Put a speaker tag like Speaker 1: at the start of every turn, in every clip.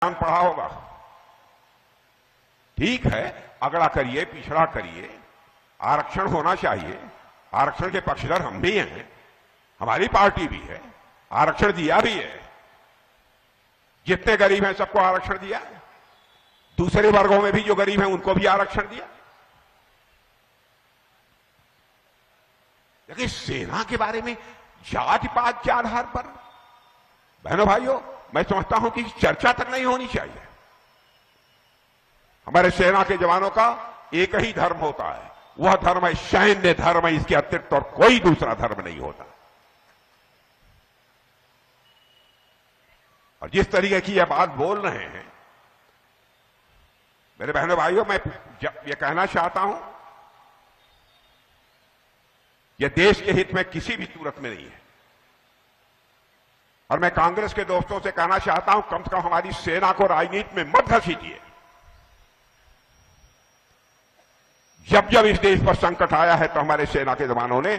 Speaker 1: बयान पढ़ा होगा। ठीक है, अगड़ा करिए, पिछड़ा करिए, आरक्षण होना चाहिए। आरक्षण के पक्षधर हम भी हैं, हमारी पार्टी भी है, आरक्षण दिया भी है। जितने गरीब हैं सबको आरक्षण दिया, दूसरे वर्गों में भी जो गरीब हैं उनको भी आरक्षण दिया। लेकिन सेना के बारे में जाति पात के आधार पर, बहनों भाइयों, मैं समझता हूं कि चर्चा तक नहीं होनी चाहिए। हमारे सेना के जवानों का एक ही धर्म होता है, वह धर्म है सैन्य धर्म है। इसके अतिरिक्त और कोई दूसरा धर्म नहीं होता। और जिस तरीके की यह बात बोल रहे हैं मेरे बहनों भाइयों, मैं ये कहना चाहता हूं, यह देश के हित में किसी भी सूरत में नहीं है। और मैं कांग्रेस के दोस्तों से कहना चाहता हूं, कम से कम हमारी सेना को राजनीति में मत घसीटिए। जब जब इस देश पर संकट आया है तो हमारे सेना के जवानों ने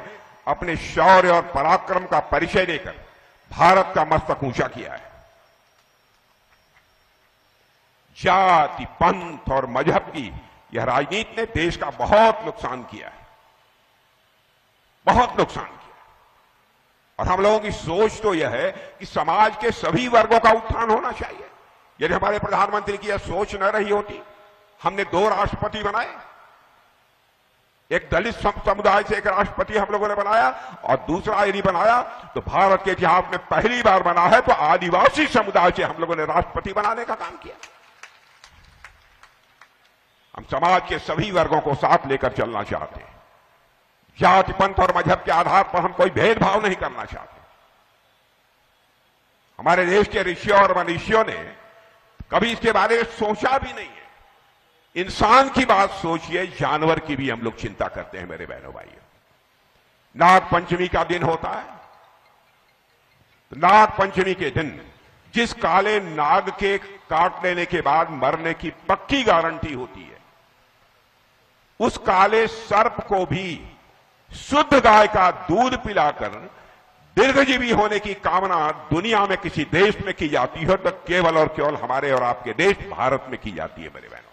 Speaker 1: अपने शौर्य और पराक्रम का परिचय देकर भारत का मस्तक ऊंचा किया है। जाति, पंथ और मजहब की यह राजनीति ने देश का बहुत नुकसान किया है, बहुत नुकसान किया। और हम लोगों की सोच तो यह है कि समाज के सभी वर्गों का उत्थान होना चाहिए। यदि हमारे प्रधानमंत्री की यह सोच न रही होती, हमने 2 राष्ट्रपति बनाए, एक दलित समुदाय से एक राष्ट्रपति हम लोगों ने बनाया और दूसरा यदि बनाया तो भारत के इतिहास में पहली बार बना है तो आदिवासी समुदाय से हम लोगों ने राष्ट्रपति बनाने का काम किया। हम समाज के सभी वर्गों को साथ लेकर चलना चाहते हैं। जाति, पंथ और मजहब के आधार पर हम कोई भेदभाव नहीं करना चाहते। हमारे देश के ऋषियों और मनीषियों ने कभी इसके बारे में सोचा भी नहीं है। इंसान की बात सोचिए, जानवर की भी हम लोग चिंता करते हैं मेरे बहनों भाइयों। नाग पंचमी का दिन होता है, तो नाग पंचमी के दिन जिस काले नाग के काट लेने के बाद मरने की पक्की गारंटी होती है, उस काले सर्प को भी शुद्ध गाय का दूध पिलाकर दीर्घजीवी होने की कामना दुनिया में किसी देश में की जाती है तो केवल और केवल हमारे और आपके देश भारत में की जाती है मेरे बहनों।